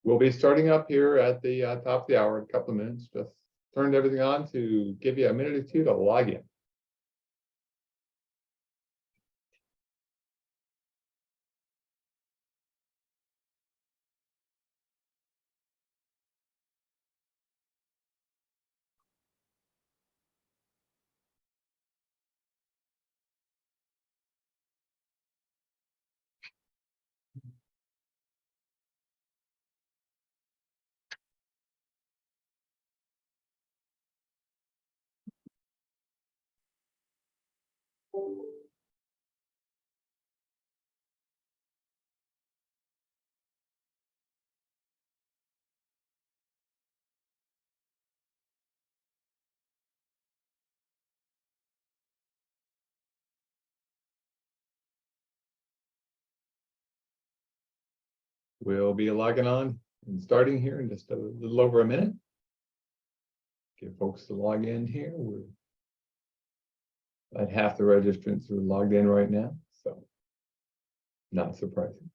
We'll be starting up here at the top of the hour in a couple of minutes. Just turned everything on to give you a minute or two to log in. We'll be logging on and starting here in just a little over a minute. Give folks to log in here. We're at half the registrants who are logged in right now, so not surprising.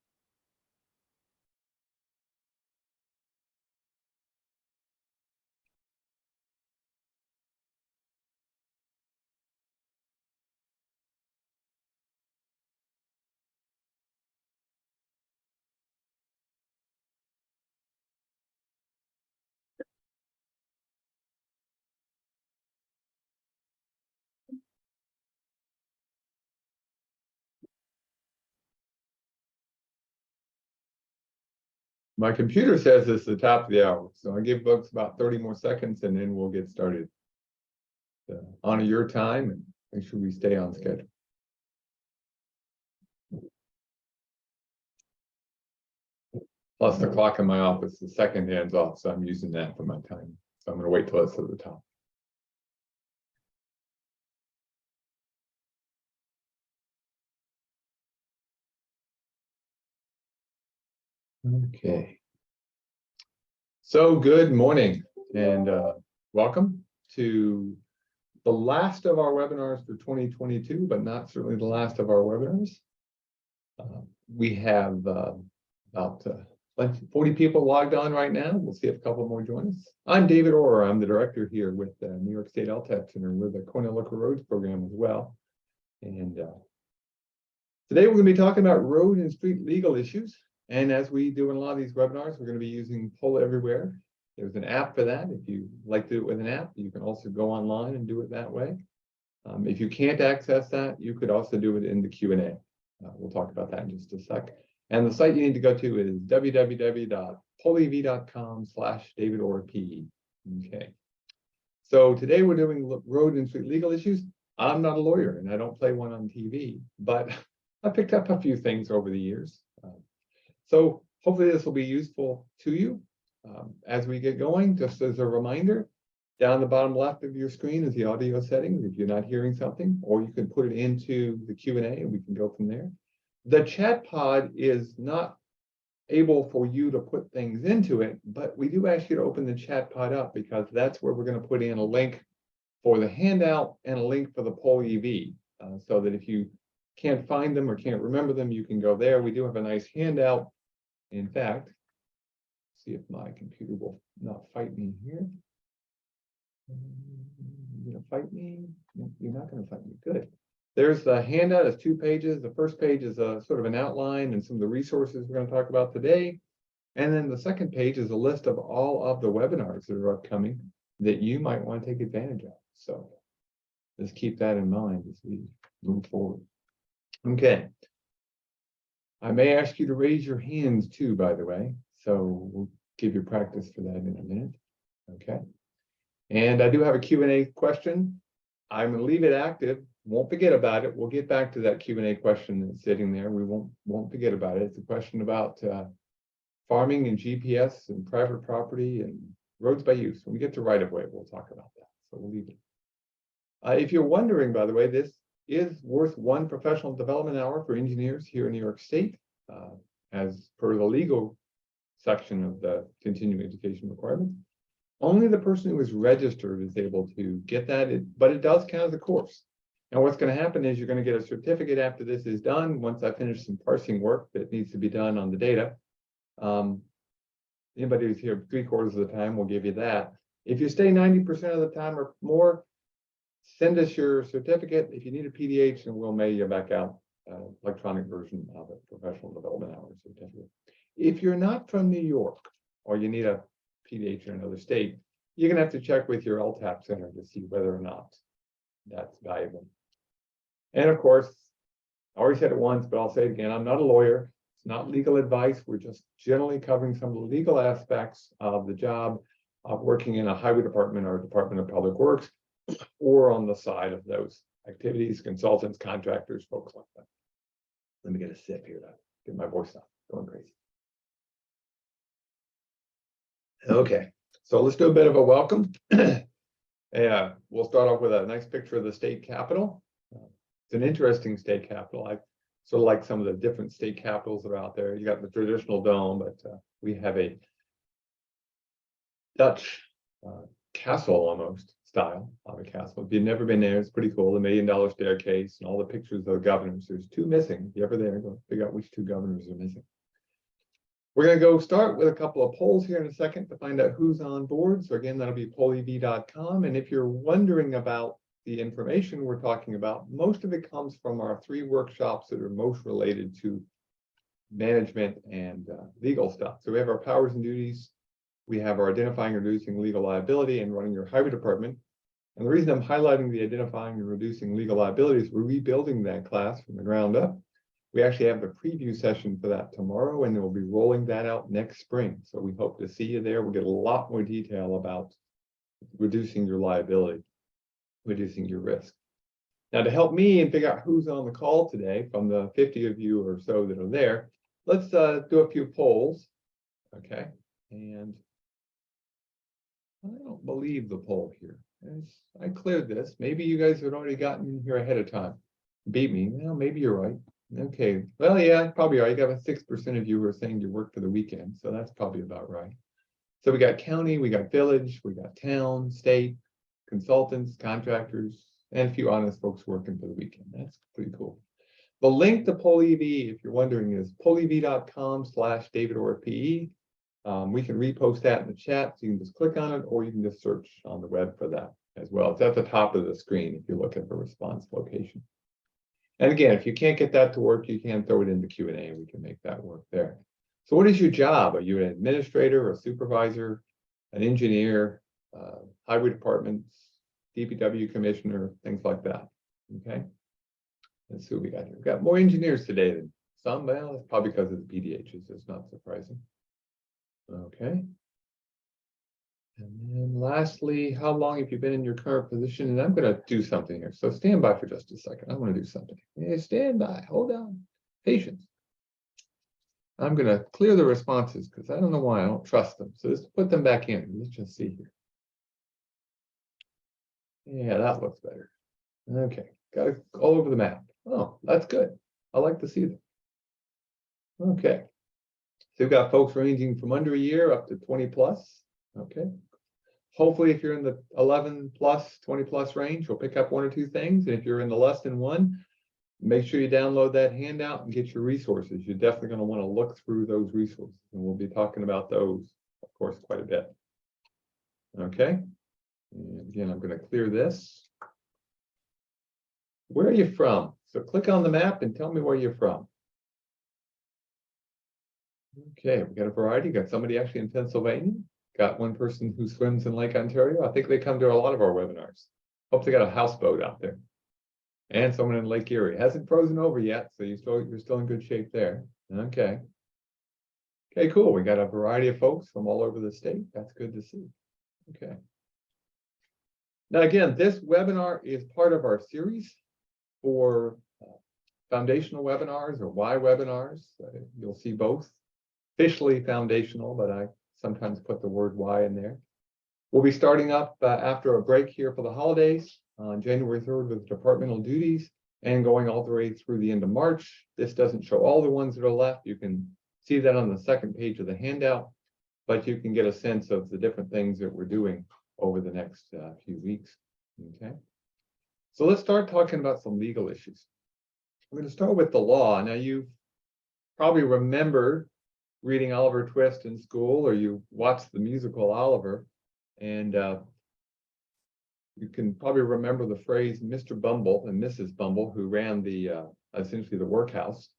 My computer says it's the top of the hour, so I give folks about 30 more seconds and then we'll get started. Honor your time and make sure we stay on schedule. Plus the clock in my office, the second hand's off, so I'm using that for my time. So I'm going to wait till it's at the top. Okay. So good morning and welcome to the last of our webinars for 2022, but not certainly the last of our webinars. We have about 40 people logged on right now. We'll see if a couple more join us. I'm David Orr. I'm the director here with the New York State LTAP Center with the Cornell Local Roads program as well. And today we're going to be talking about road and street legal issues. And as we do in a lot of these webinars, we're going to be using Poll Everywhere. There's an app for that. If you like to do it with an app, you can also go online and do it that way. If you can't access that, you could also do it in the Q&A. We'll talk about that in just a sec. And the site you need to go to is www.pollev.com/DavidOrP. Okay. So today we're doing road and street legal issues. I'm not a lawyer and I don't play one on TV, but I picked up a few things over the years. So hopefully this will be useful to you as we get going. Just as a reminder, down the bottom left of your screen is the audio settings if you're not hearing something, or you can put it into the Q&A and we can go from there. The chat pod is not able for you to put things into it, but we do ask you to open the chat pod up because that's where we're going to put in a link for the handout and a link for the Poll EV, so that if you can't find them or can't remember them, you can go there. We do have a nice handout. In fact, see if my computer will not fight me here. You're going to fight me? No, you're not going to fight me. Good. There's the handout. It's 2 pages. The first page is a sort of an outline and some of the resources we're going to talk about today. And then the second page is a list of all of the webinars that are upcoming that you might want to take advantage of. So just keep that in mind as we move forward. Okay. I may ask you to raise your hands too, by the way. So we'll give you practice for that in a minute. Okay. And I do have a Q&A question. I'm going to leave it active. Won't forget about it. We'll get back to that Q&A question that's sitting there. We won't forget about it. It's a question about farming and GPS and private property and roads by use. When we get to right of way, we'll talk about that. So we'll leave it. If you're wondering, by the way, this is worth 1 professional development hour for engineers here in New York State, as per the legal section of the continuing education requirements. Only the person who is registered is able to get that, but it does count as a course. And what's going to happen is you're going to get a certificate after this is done. Once I finish some parsing work that needs to be done on the data, Anybody who's here 3/4 of the time will give you that. If you stay 90% of the time or more, send us your certificate. If you need a PDH, and we'll mail you back out electronic version of it, professional development hours certificate. If you're not from New York, or you need a PDH in another state, you're gonna have to check with your LTAP center to see whether or not that's valuable. And of course, I already said it once, but I'll say it again, I'm not a lawyer. It's not legal advice. We're just generally covering some of the legal aspects of the job of working in a highway department or Department of Public Works, or on the side of those activities, consultants, contractors, folks like that. Let me get a sip here to get my voice out, going crazy. Okay, so let's do a bit of a welcome. Yeah, we'll start off with a nice picture of the state capitol. It's an interesting state capitol. I sort of like some of the different state capitals that are out there. You got the traditional dome, but we have a Dutch castle almost style of a castle. If you've never been there, it's pretty cool. The $1 million staircase and all the pictures of the governors. There's 2 missing. If you're ever there, go figure out which 2 governors are missing. We're going to go start with a couple of polls here in a second to find out who's on board. So again, that'll be pollev.com. And if you're wondering about the information we're talking about, most of it comes from our 3 workshops that are most related to management and legal stuff. So we have our powers and duties. We have our identifying and reducing legal liability and running your highway department. And the reason I'm highlighting the identifying and reducing legal liability is we're rebuilding that class from the ground up. We actually have the preview session for that tomorrow, and then we'll be rolling that out next spring. So we hope to see you there. We'll get a lot more detail about reducing your liability, reducing your risk. Now, to help me and figure out who's on the call today from the 50 of you or so that are there, let's do a few polls. Okay. And I don't believe the poll here. I cleared this. Maybe you guys had already gotten here ahead of time. Beat me. Well, maybe you're right. Okay. Well, yeah, probably right. You got about 6% of you who are saying you work for the weekend. So that's probably about right. So we got county, we got village, we got town, state, consultants, contractors, and a few honest folks working for the weekend. That's pretty cool. The link to PollEV, if you're wondering, is pollev.com/DavidOrPE. We can repost that in the chat, so you can just click on it, or you can just search on the web for that as well. It's at the top of the screen if you're looking for response location. And again, if you can't get that to work, you can throw it in the Q&A and we can make that work there. So what is your job? Are you an administrator, a supervisor, an engineer, highway department, DPW commissioner, things like that? Okay. Let's see what we got here. We've got more engineers today than some. Well, it's probably because of the PDHs. It's not surprising. Okay. And then lastly, how long have you been in your current position? And I'm going to do something here. So stand by for just a second. I want to do something. Yeah, stand by. Hold on. Patience. I'm going to clear the responses because I don't know why I don't trust them. So just put them back in. Let's just see here. Yeah, that looks better. Okay. Got it all over the map. Oh, that's good. I like to see them. Okay. So we've got folks ranging from under a year up to 20 plus. Okay. Hopefully, if you're in the 11 plus, 20 plus range, you'll pick up 1 or 2 things. And if you're in the less than 1, make sure you download that handout and get your resources. You're definitely going to want to look through those resources. And we'll be talking about those, of course, quite a bit. Okay. And again, I'm going to clear this. Where are you from? So click on the map and tell me where you're from. Okay, we got a variety. Got somebody actually in Pennsylvania. Got one person who swims in Lake Ontario. I think they come to a lot of our webinars. Hope they got a houseboat out there. And someone in Lake Erie. It hasn't frozen over yet, so you're still in good shape there. Okay. Okay, cool. We got a variety of folks from all over the state. That's good to see. Okay. Now, again, this webinar is part of our series for foundational webinars or Y webinars. You'll see both. Officially foundational, but I sometimes put the word Y in there. We'll be starting up after a break here for the holidays on January 3rd with departmental duties and going all the way through the end of March. This doesn't show all the ones that are left. You can see that on the second page of the handout, but you can get a sense of the different things that we're doing over the next few weeks. Okay. So let's start talking about some legal issues. I'm going to start with the law. Now, you probably remember reading Oliver Twist in school, or you watched the musical Oliver, and you can probably remember the phrase Mr. Bumble and Mrs. Bumble, who ran the essentially the workhouse.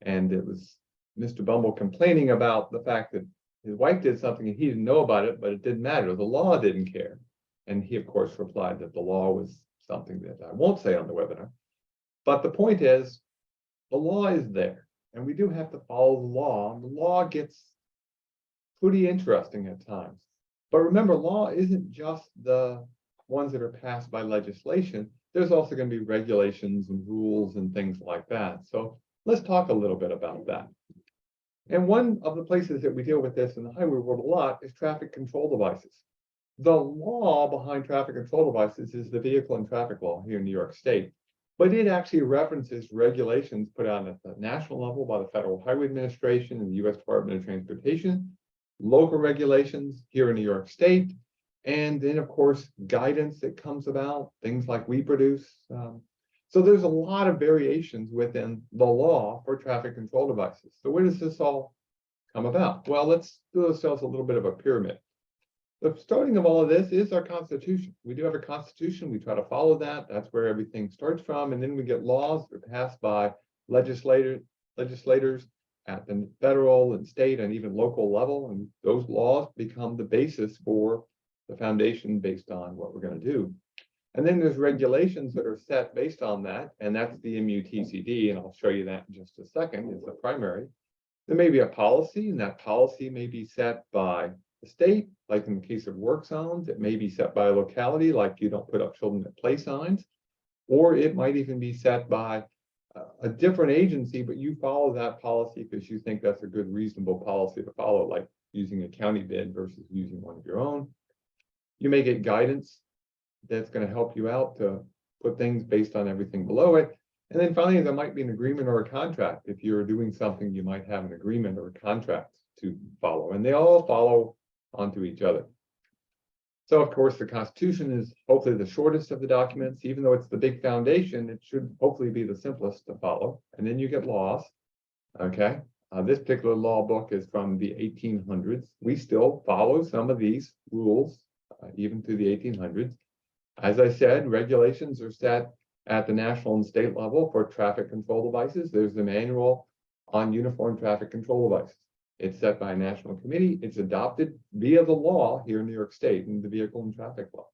And it was Mr. Bumble complaining about the fact that his wife did something and he didn't know about it, but it didn't matter. The law didn't care. And he, of course, replied that the law was something that I won't say on the webinar. But the point is, the law is there, and we do have to follow the law. The law gets pretty interesting at times. But remember, law isn't just the ones that are passed by legislation. There's also going to be regulations and rules and things like that. So let's talk a little bit about that. And one of the places that we deal with this in the highway world a lot is traffic control devices. The law behind traffic control devices is the vehicle and traffic law here in New York State, but it actually references regulations put out at the national level by the Federal Highway Administration and the U.S. Department of Transportation, local regulations here in New York State, and then, of course, guidance that comes about, things like we produce. So there's a lot of variations within the law for traffic control devices. So where does this all come about? Well, let's do ourselves a little bit of a pyramid. The starting of all of this is our Constitution. We do have a Constitution. We try to follow that. That's where everything starts from. And then we get laws that are passed by legislators at the federal and state and even local level. And those laws become the basis for the foundation based on what we're going to do. And then there's regulations that are set based on that. And that's the MUTCD. And I'll show you that in just a second, is the primary. There may be a policy, and that policy may be set by the state, like in the case of work zones. It may be set by a locality, like you don't put up children at play signs, or it might even be set by a different agency, but you follow that policy because you think that's a good, reasonable policy to follow, like using a county bid versus using one of your own. You may get guidance that's going to help you out to put things based on everything below it. And then finally, there might be an agreement or a contract. If you're doing something, you might have an agreement or a contract to follow, and they all follow onto each other. So, of course, the Constitution is hopefully the shortest of the documents. Even though it's the big foundation, it should hopefully be the simplest to follow. And then you get laws. Okay. This particular law book is from the 1800s. We still follow some of these rules, even through the 1800s. As I said, regulations are set at the national and state level for traffic control devices. There's the manual on uniform traffic control devices. It's set by a national committee. It's adopted via the law here in New York State in the vehicle and traffic law.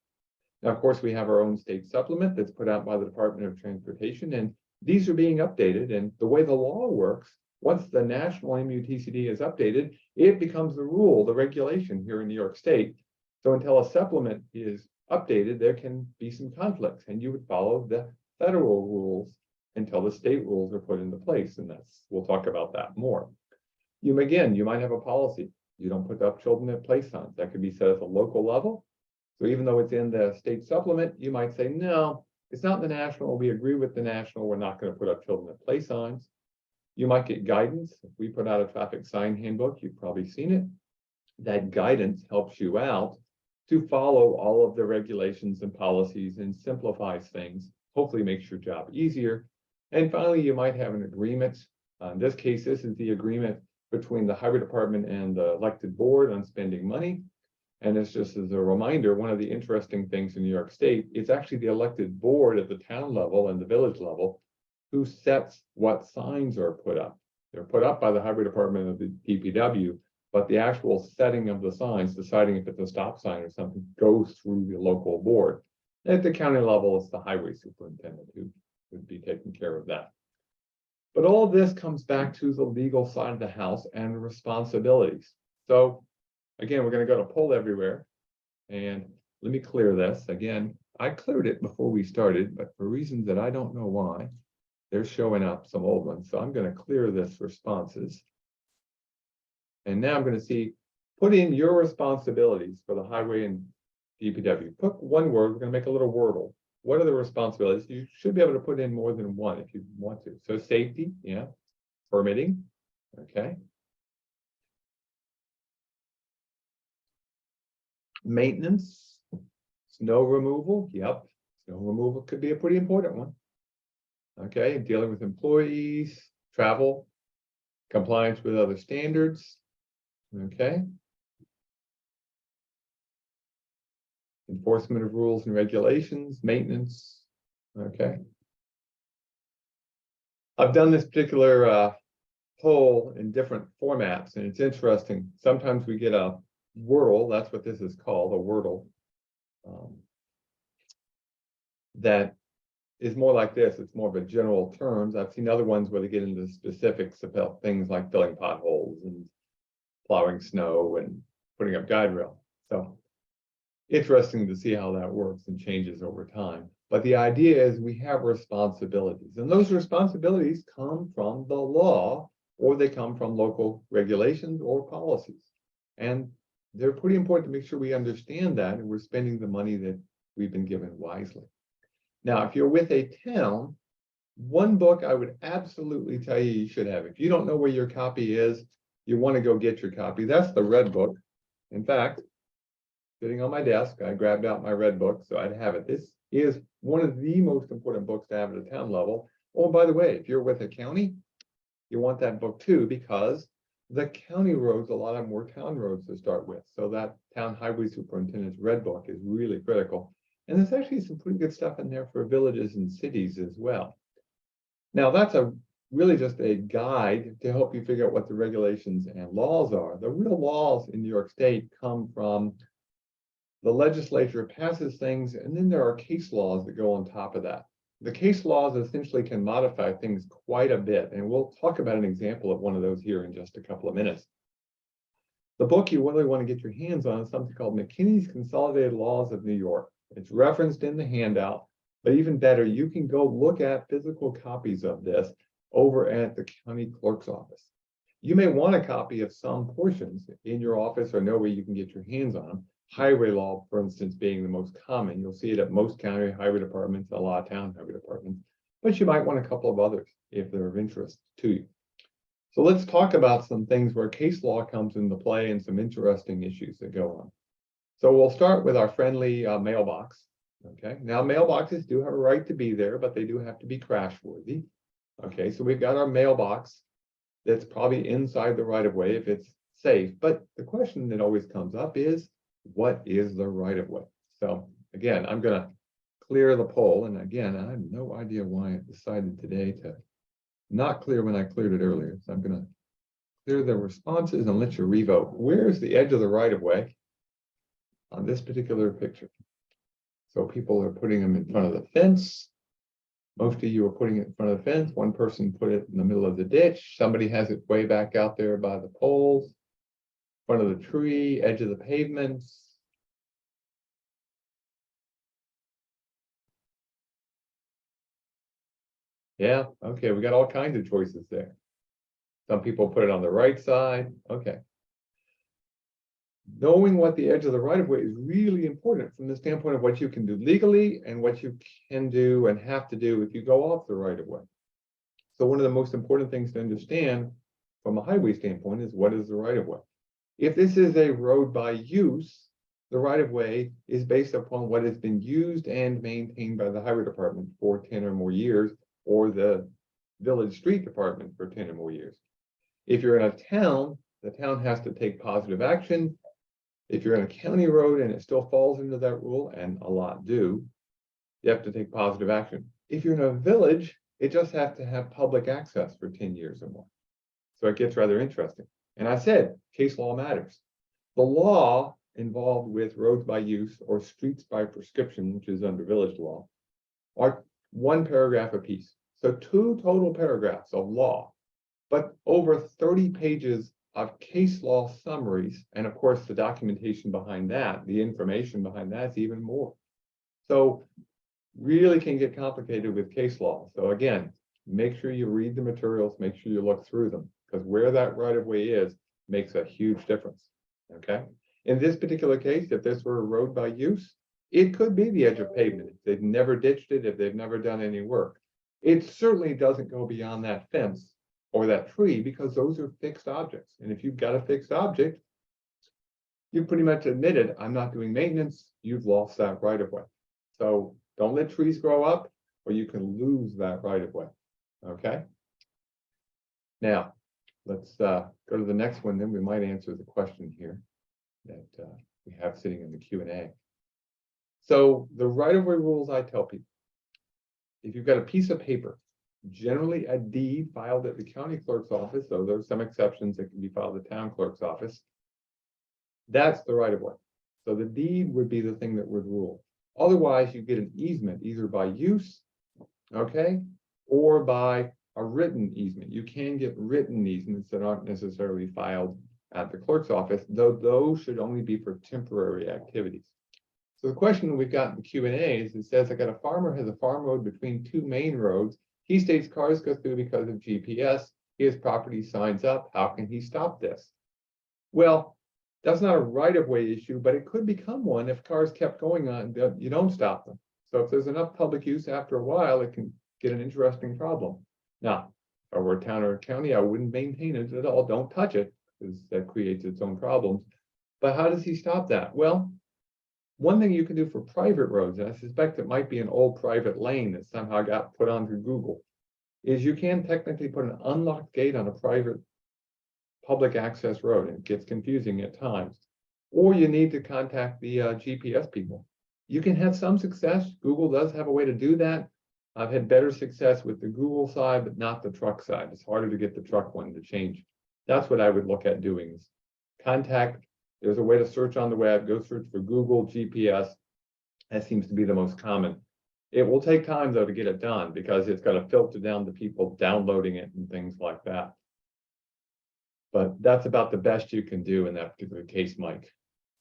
Now, of course, we have our own state supplement that's put out by the Department of Transportation, and these are being updated. And the way the law works, once the national MUTCD is updated, it becomes the rule, the regulation here in New York State. So until a supplement is updated, there can be some conflicts, and you would follow the federal rules until the state rules are put into place. And we'll talk about that more. You might have a policy. You don't put up children at play signs. That could be set at the local level. So even though it's in the state supplement, you might say, no, it's not the national. We agree with the national. We're not going to put up children at play signs. You might get guidance. If we put out a traffic sign handbook, you've probably seen it. That guidance helps you out to follow all of the regulations and policies and simplifies things, hopefully makes your job easier. And finally, you might have an agreement. In this case, this is the agreement between the highway department and the elected board on spending money. And it's just as a reminder, one of the interesting things in New York State, it's actually the elected board at the town level and the village level who sets what signs are put up. They're put up by the highway department of the DPW, but the actual setting of the signs, deciding if it's a stop sign or something, goes through the local board. At the county level, it's the highway superintendent who would be taking care of that. But all of this comes back to the legal side of the house and responsibilities. So again, we're going to go to poll everywhere. And let me clear this. Again, I cleared it before we started, but for reasons that I don't know why, they're showing up some old ones. So I'm going to clear this responses. And now I'm going to see, put in your responsibilities for the highway and DPW. Put one word. We're going to make a little wordle. What are the responsibilities? You should be able to put in more than one if you want to. So safety, yeah. Permitting, okay. Maintenance, snow removal, yep. Snow removal could be a pretty important one. Okay, dealing with employees, travel, compliance with other standards, Okay. Enforcement of rules and regulations, maintenance. Okay. I've done this particular poll in different formats, and it's interesting. Sometimes we get a wordle, that's what this is called, a wordle, that is more like this. It's more of a general terms. I've seen other ones where they get into specifics about things like filling potholes and plowing snow and putting up guide rail. So interesting to see how that works and changes over time. But the idea is we have responsibilities, and those responsibilities come from the law, or they come from local regulations or policies. And they're pretty important to make sure we understand that and we're spending the money that we've been given wisely. Now, if you're with a town, one book I would absolutely tell you should have. If you don't know where your copy is, you want to go get your copy. That's the red book. In fact, sitting on my desk, I grabbed out my red book, so I'd have it. This is one of the most important books to have at a town level. Oh, by the way, if you're with a county, you want that book too, because the county roads, a lot of them were town roads to start with. So that town highway superintendent's red book is really critical. And there's actually some pretty good stuff in there for villages and cities as well. Now, that's really just a guide to help you figure out what the regulations and laws are. The real laws in New York State come from the legislature passes things, and then there are case laws that go on top of that. The case laws essentially can modify things quite a bit, and we'll talk about an example of one of those here in just a couple of minutes. The book you really want to get your hands on is something called McKinney's Consolidated Laws of New York. It's referenced in the handout, but even better, you can go look at physical copies of this over at the county clerk's office. You may want a copy of some portions in your office or know where you can get your hands on them. Highway law, for instance, being the most common. You'll see it at most county highway departments, a lot of town highway departments, but you might want a couple of others if they're of interest to you. So let's talk about some things where case law comes into play and some interesting issues that go on. So we'll start with our friendly mailbox. Okay, now mailboxes do have a right to be there, but they do have to be crash worthy. Okay, so we've got our mailbox that's probably inside the right of way if it's safe. But the question that always comes up is, what is the right of way? So again, I'm going to clear the poll. And again, I have no idea why I decided today to not clear when I cleared it earlier. So I'm going to clear the responses and let you revote. Where's the edge of the right of way on this particular picture? So people are putting them in front of the fence. Most of you are putting it in front of the fence. One person put it in the middle of the ditch. Somebody has it way back out there by the poles, front of the tree, edge of the pavements. Yeah, okay, we got all kinds of choices there. Some people put it on the right side. Okay. Knowing what the edge of the right of way is really important from the standpoint of what you can do legally and what you can do and have to do if you go off the right of way. So one of the most important things to understand from a highway standpoint is, what is the right of way? If this is a road by use, the right of way is based upon what has been used and maintained by the highway department for 10 or more years, or the village street department for 10 or more years. If you're in a town, the town has to take positive action. If you're in a county road and it still falls into that rule, and a lot do, you have to take positive action. If you're in a village, it just has to have public access for 10 years or more. So it gets rather interesting. And I said, case law matters. The law involved with roads by use or streets by prescription, which is under village law, are one paragraph apiece. So 2 total paragraphs of law, but over 30 pages of case law summaries. And of course, the documentation behind that, the information behind that is even more. So really can get complicated with case law. So again, make sure you read the materials, make sure you look through them, because where that right of way is makes a huge difference. Okay. In this particular case, if this were a road by use, it could be the edge of pavement. If they've never ditched it, if they've never done any work. It certainly doesn't go beyond that fence or that tree, because those are fixed objects. And if you've got a fixed object, you pretty much admitted, I'm not doing maintenance, you've lost that right of way. So don't let trees grow up, or you can lose that right of way. Okay. Now, let's go to the next one, then we might answer the question here that we have sitting in the Q&A. So the right-of-way rules, I tell people, if you've got a piece of paper, generally a deed filed at the county clerk's office, though there's some exceptions that can be filed at the town clerk's office, that's the right-of-way. So the deed would be the thing that would rule. Otherwise, you get an easement either by use, okay, or by a written easement. You can get written easements that aren't necessarily filed at the clerk's office, though those should only be for temporary activities. So the question we've got in the Q&A is, it says, I got a farmer has a farm road between two main roads. He states cars go through because of GPS. His property signs up. How can he stop this? Well, that's not a right-of-way issue, but it could become one if cars kept going on. You don't stop them. So if there's enough public use, after a while, it can get an interesting problem. Now, if I were a town or a county, I wouldn't maintain it at all. Don't touch it, because that creates its own problems. But how does he stop that? Well, one thing you can do for private roads, and I suspect it might be an old private lane that somehow got put onto Google, is you can technically put an unlocked gate on a private public access road, and it gets confusing at times. Or you need to contact the GPS people. You can have some success. Google does have a way to do that. I've had better success with the Google side, but not the truck side. It's harder to get the truck one to change. That's what I would look at doing, is contact. There's a way to search on the web, go search for Google GPS. That seems to be the most common. It will take time, though, to get it done, because it's got to filter down to people downloading it and things like that. But that's about the best you can do in that particular case, Mike.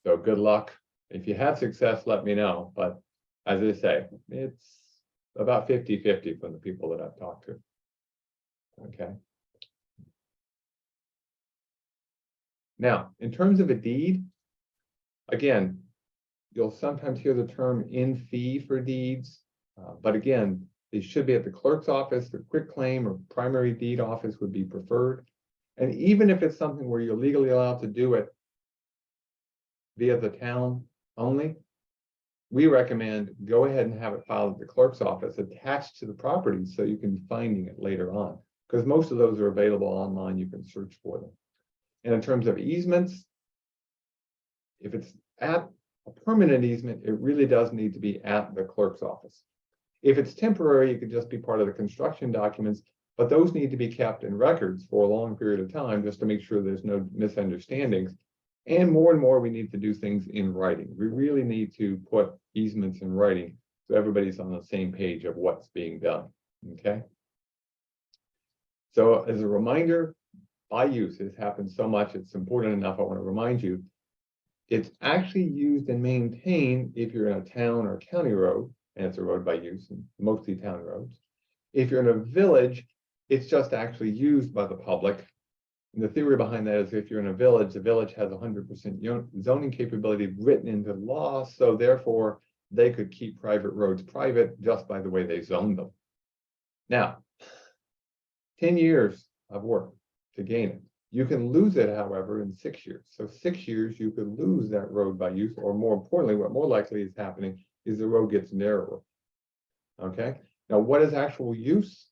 So good luck. If you have success, let me know. But as I say, it's about 50-50 from the people that I've talked to. Okay. Now, in terms of a deed, again, you'll sometimes hear the term in fee for deeds. But again, they should be at the clerk's office. The quitclaim or primary deed office would be preferred. And even if it's something where you're legally allowed to do it via the town only, we recommend go ahead and have it filed at the clerk's office attached to the property, so you can be finding it later on, because most of those are available online. You can search for them. And in terms of easements, if it's at a permanent easement, it really does need to be at the clerk's office. If it's temporary, it could just be part of the construction documents, but those need to be kept in records for a long period of time just to make sure there's no misunderstandings. And more, we need to do things in writing. We really need to put easements in writing so everybody's on the same page of what's being done, okay? So as a reminder, by use, it happens so much, it's important enough, I want to remind you, it's actually used and maintained if you're in a town or county road, and it's a road by use, and mostly town roads. If you're in a village, it's just actually used by the public. And the theory behind that is if you're in a village, the village has 100% zoning capability written into law, so therefore they could keep private roads private just by the way they zone them. Now, 10 years of work to gain it. You can lose it, however, in 6 years. So 6 years, you could lose that road by use, or more importantly, what more likely is happening is the road gets narrower. Okay, now what is actual use?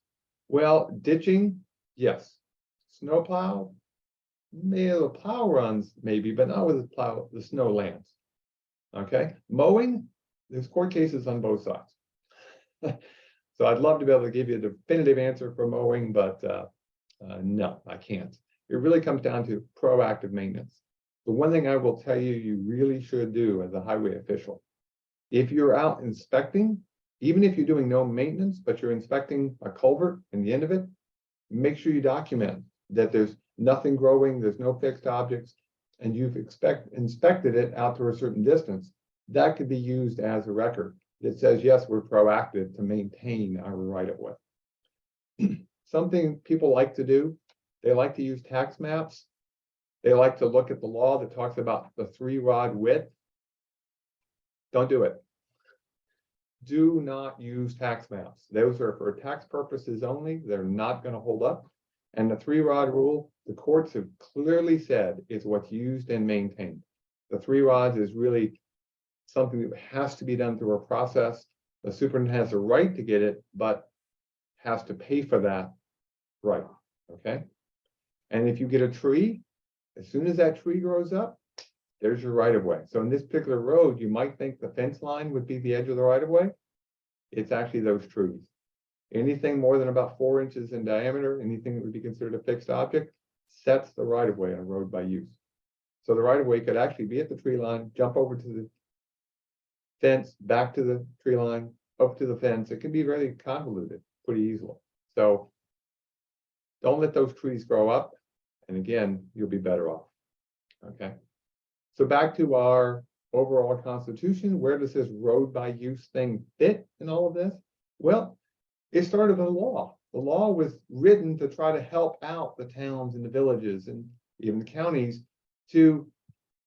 Well, ditching, yes. Snowplow, maybe the plow runs, maybe, but not with the snow lands. Okay, mowing, there's court cases on both sides. So I'd love to be able to give you a definitive answer for mowing, but no, I can't. It really comes down to proactive maintenance. The one thing I will tell you, you really should do as a highway official, if you're out inspecting, even if you're doing no maintenance, but you're inspecting a culvert in the end of it, make sure you document that there's nothing growing, there's no fixed objects, and you've inspected it out to a certain distance. That could be used as a record that says, yes, we're proactive to maintain our right-of-way. Something people like to do, they like to use tax maps. They like to look at the law that talks about the 3-rod width. Don't do it. Do not use tax maps. Those are for tax purposes only. They're not going to hold up. And the 3-rod rule, the courts have clearly said, is what's used and maintained. The 3 rods is really something that has to be done through a process. The superintendent has a right to get it, but has to pay for that right. Okay. And if you get a tree, as soon as that tree grows up, there's your right of way. So in this particular road, you might think the fence line would be the edge of the right of way. It's actually those trees. Anything more than about 4 inches in diameter, anything that would be considered a fixed object, sets the right of way on a road by use. So the right of way could actually be at the tree line, jump over to the fence, back to the tree line, up to the fence. It can be very convoluted pretty easily. So don't let those trees grow up. And again, you'll be better off. Okay. So back to our overall constitution, where does this road by use thing fit in all of this? Well, it started with a law. The law was written to try to help out the towns and the villages and even the counties to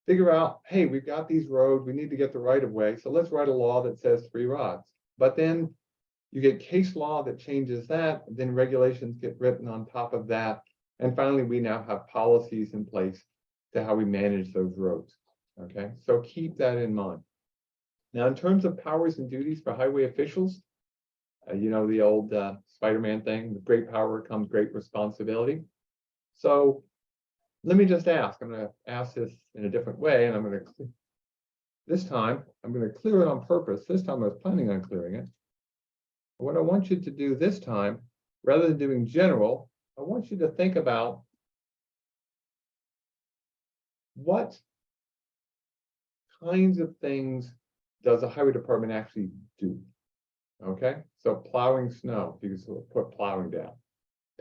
figure out, hey, we've got these roads, we need to get the right of way. So let's write a law that says 3 rods. But then you get case law that changes that, then regulations get written on top of that. And finally, we now have policies in place to how we manage those roads. Okay, so keep that in mind. Now, in terms of powers and duties for highway officials, you know, the old Spider-Man thing, with great power comes great responsibility. So let me just ask, I'm going to ask this in a different way, and I'm going to, this time, I'm going to clear it on purpose. This time I was planning on clearing it. What I want you to do this time, rather than doing general, I want you to think about what kinds of things does the highway department actually do? Okay, so plowing snow, you could put plowing down.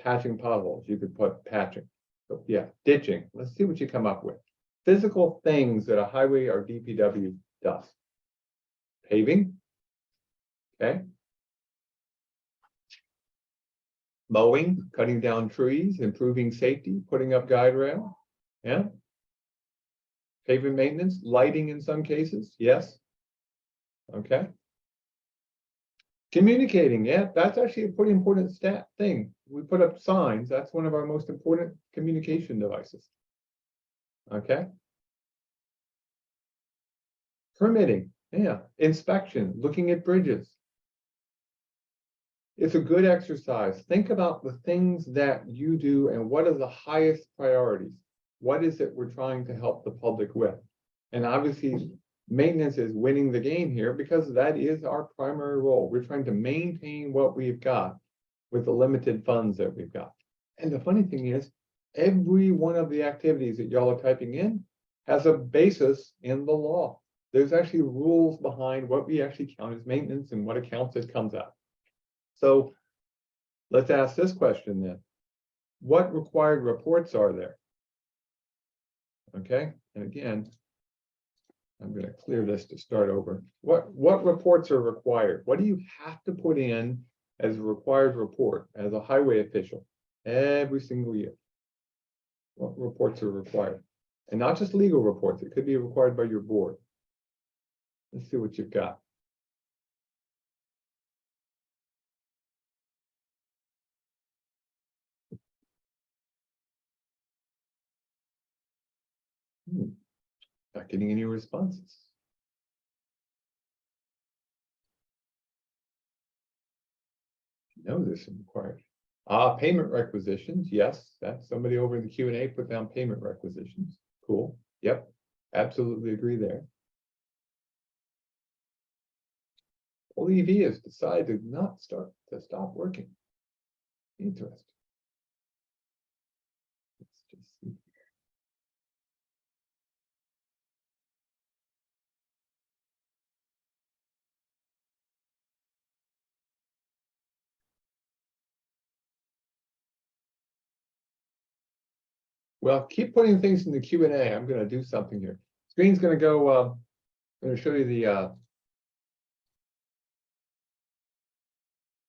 Patching potholes, you could put patching. So yeah, ditching. Let's see what you come up with. Physical things that a highway or DPW does. Paving. Okay. Mowing, cutting down trees, improving safety, putting up guide rail. Yeah. Pavement maintenance, lighting in some cases, yes. Okay. Communicating, yeah, that's actually a pretty important thing. We put up signs, that's one of our most important communication devices. Okay. Permitting, yeah. Inspection, looking at bridges. It's a good exercise. Think about the things that you do and what are the highest priorities. What is it we're trying to help the public with? And obviously, maintenance is winning the game here because that is our primary role. We're trying to maintain what we've got with the limited funds that we've got. And the funny thing is, every one of the activities that y'all are typing in has a basis in the law. There's actually rules behind what we actually count as maintenance and what accounts it comes out. So let's ask this question then. What required reports are there? Okay, and again, I'm going to clear this to start over. What reports are required? What do you have to put in as a required report as a highway official every single year? What reports are required? And not just legal reports, it could be required by your board. Let's see what you've got. Not getting any responses. No, there's some required. Payment requisitions. Yes, that's somebody over in the Q&A put down payment requisitions. Cool. Yep, absolutely agree there. Well, EV has decided to stop working. Interesting. Let's just see. Well, keep putting things in the Q&A. I'm going to do something here. Screen's going to go. I'm going to show you the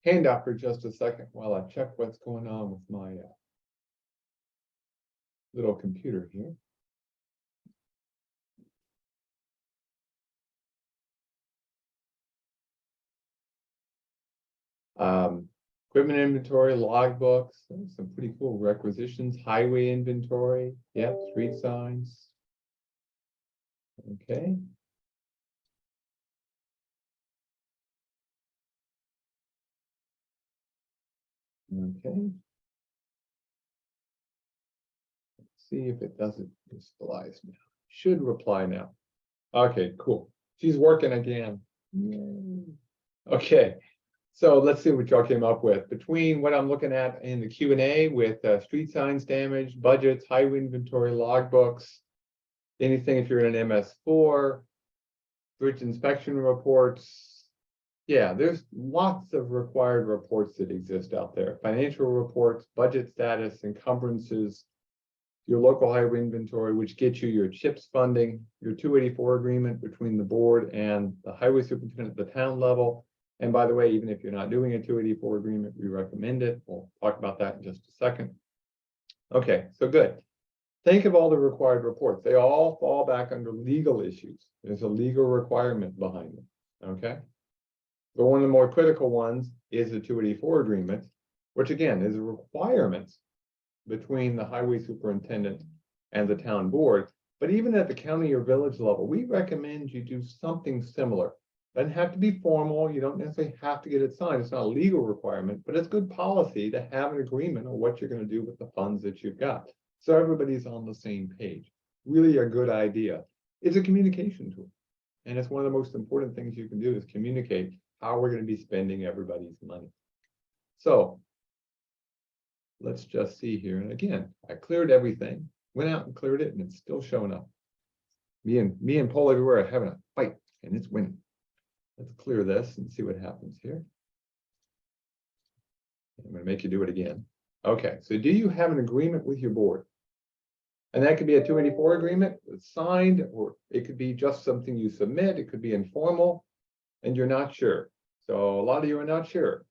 handout for just a second while I check what's going on with my little computer here. Equipment inventory, logbooks, some pretty cool requisitions, highway inventory, yep, street signs. Okay. Okay. see if it doesn't displays now. Should reply now. Okay, cool. She's working again. Yay. Okay, so let's see what y'all came up with. Between what I'm looking at in the Q&A with street signs damage, budgets, highway inventory, logbooks, anything if you're in an MS4, bridge inspection reports. Yeah, there's lots of required reports that exist out there. Financial reports, budget status, encumbrances, your local highway inventory, which gets you your CHIPS funding, your 284 agreement between the board and the highway superintendent at the town level. And by the way, even if you're not doing a 284 agreement, we recommend it. We'll talk about that in just a second. Okay, so good. Think of all the required reports. They all fall back under legal issues. There's a legal requirement behind them, okay? But one of the more critical ones is the 284 agreement, which again is a requirement between the highway superintendent and the town board. But even at the county or village level, we recommend you do something similar. Doesn't have to be formal. You don't necessarily have to get it signed. It's not a legal requirement, but it's good policy to have an agreement on what you're going to do with the funds that you've got. So everybody's on the same page. Really a good idea. It's a communication tool. And it's one of the most important things you can do is communicate how we're going to be spending everybody's money. So let's just see here. And again, I cleared everything, went out and cleared it, and it's still showing up. Me and Paul everywhere are having a fight, and it's winning. Let's clear this and see what happens here. I'm going to make you do it again. Okay, so do you have an agreement with your board? And that could be a 284 agreement that's signed, or it could be just something you submit. It could be informal, and you're not sure. So a lot of you are not sure.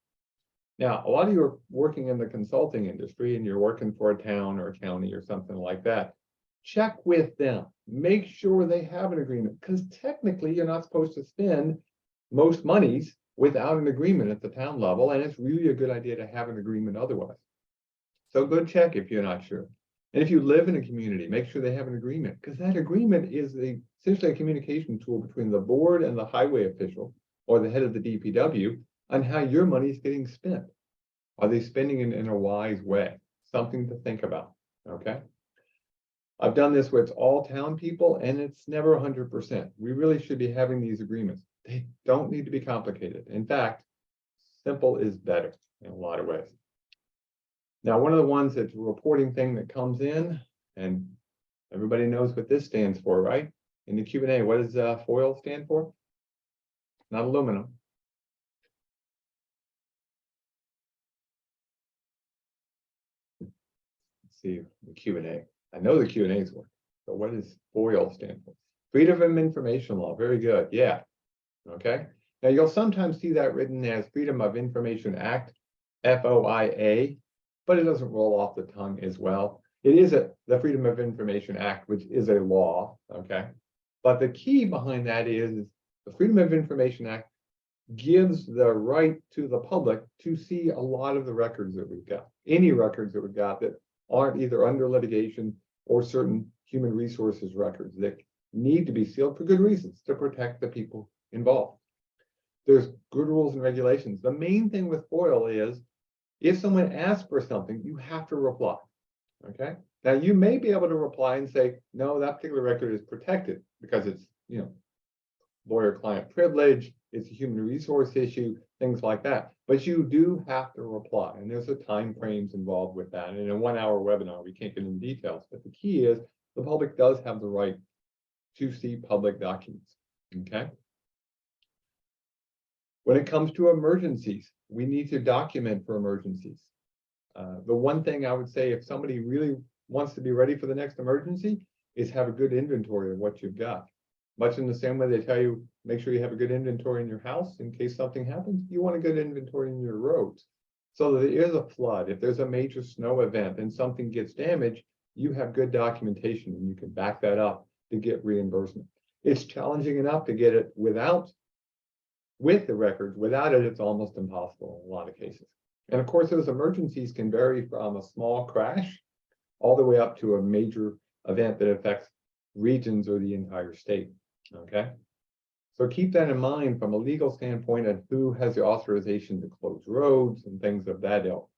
Now, a lot of you are working in the consulting industry and you're working for a town or a county or something like that. Check with them. Make sure they have an agreement, because technically you're not supposed to spend most monies without an agreement at the town level, and it's really a good idea to have an agreement otherwise. So go check if you're not sure. And if you live in a community, make sure they have an agreement, because that agreement is essentially a communication tool between the board and the highway official or the head of the DPW on how your money is getting spent. Are they spending it in a wise way? Something to think about, okay? I've done this with all town people, and it's never 100%. We really should be having these agreements. They don't need to be complicated. In fact, simple is better in a lot of ways. Now, one of the ones that's a reporting thing that comes in, and everybody knows what this stands for, right? In the Q&A, what does FOIL stand for? Not aluminum. Let's see the Q&A. I know the Q&A's work, but what does FOIL stand for? Freedom of Information Law. Very good. Yeah. Okay. Now you'll sometimes see that written as Freedom of Information Act, FOIA, but it doesn't roll off the tongue as well. It is the Freedom of Information Act, which is a law. Okay. But the key behind that is the Freedom of Information Act gives the right to the public to see a lot of the records that we've got, any records that we've got that aren't either under litigation or certain human resources records that need to be sealed for good reasons to protect the people involved. There's good rules and regulations. The main thing with FOIL is if someone asks for something, you have to reply. Okay. Now you may be able to reply and say, no, that particular record is protected because it's, lawyer-client privilege, it's a human resource issue, things like that. But you do have to reply, and there's a time frames involved with that. And in a 1-hour webinar, we can't get into details, but the key is the public does have the right to see public documents. Okay. When it comes to emergencies, we need to document for emergencies. The one thing I would say, if somebody really wants to be ready for the next emergency, is have a good inventory of what you've got. Much in the same way they tell you, make sure you have a good inventory in your house in case something happens, you want a good inventory in your roads. So that there is a flood, if there's a major snow event and something gets damaged, you have good documentation and you can back that up to get reimbursement. It's challenging enough to get it with the records. Without it, it's almost impossible in a lot of cases. And of course, those emergencies can vary from a small crash all the way up to a major event that affects regions or the entire state. Okay. So keep that in mind from a legal standpoint and who has the authorization to close roads and things of that ilk.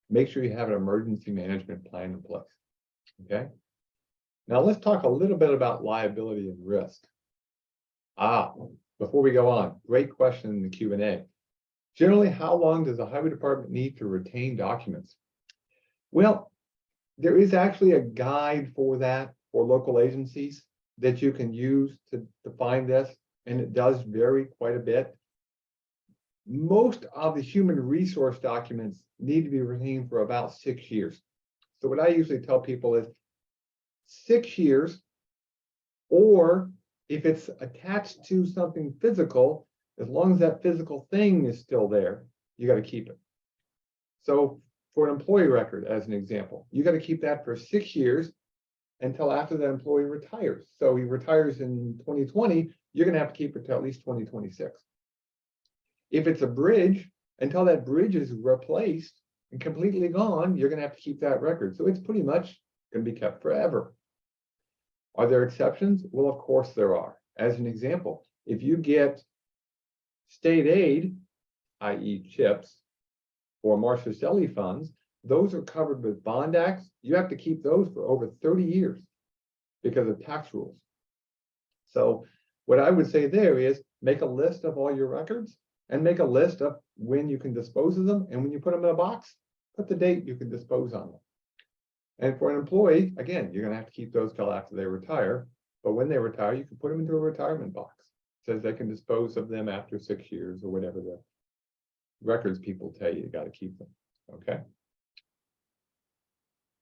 Make sure you have an emergency management plan in place. Okay. Now let's talk a little bit about liability and risk. Before we go on, great question in the Q&A. Generally, how long does the highway department need to retain documents? Well, there is actually a guide for that for local agencies that you can use to define this, and it does vary quite a bit. Most of the human resource documents need to be retained for about 6 years. So what I usually tell people is 6 years, or if it's attached to something physical, as long as that physical thing is still there, you got to keep it. So for an employee record, as an example, you got to keep that for 6 years until after the employee retires. So he retires in 2020, you're going to have to keep it to at least 2026. If it's a bridge, until that bridge is replaced and completely gone, you're going to have to keep that record. So it's pretty much going to be kept forever. Are there exceptions? Well, of course there are. As an example, if you get state aid, i.e. CHIPS, or Marshall-Shelley funds, those are covered with bond acts. You have to keep those for over 30 years because of tax rules. So what I would say there is make a list of all your records and make a list of when you can dispose of them. And when you put them in a box, put the date you can dispose on them. And for an employee, again, you're going to have to keep those till after they retire. But when they retire, you can put them into a retirement box. It says they can dispose of them after 6 years or whatever the records people tell you got to keep them. Okay.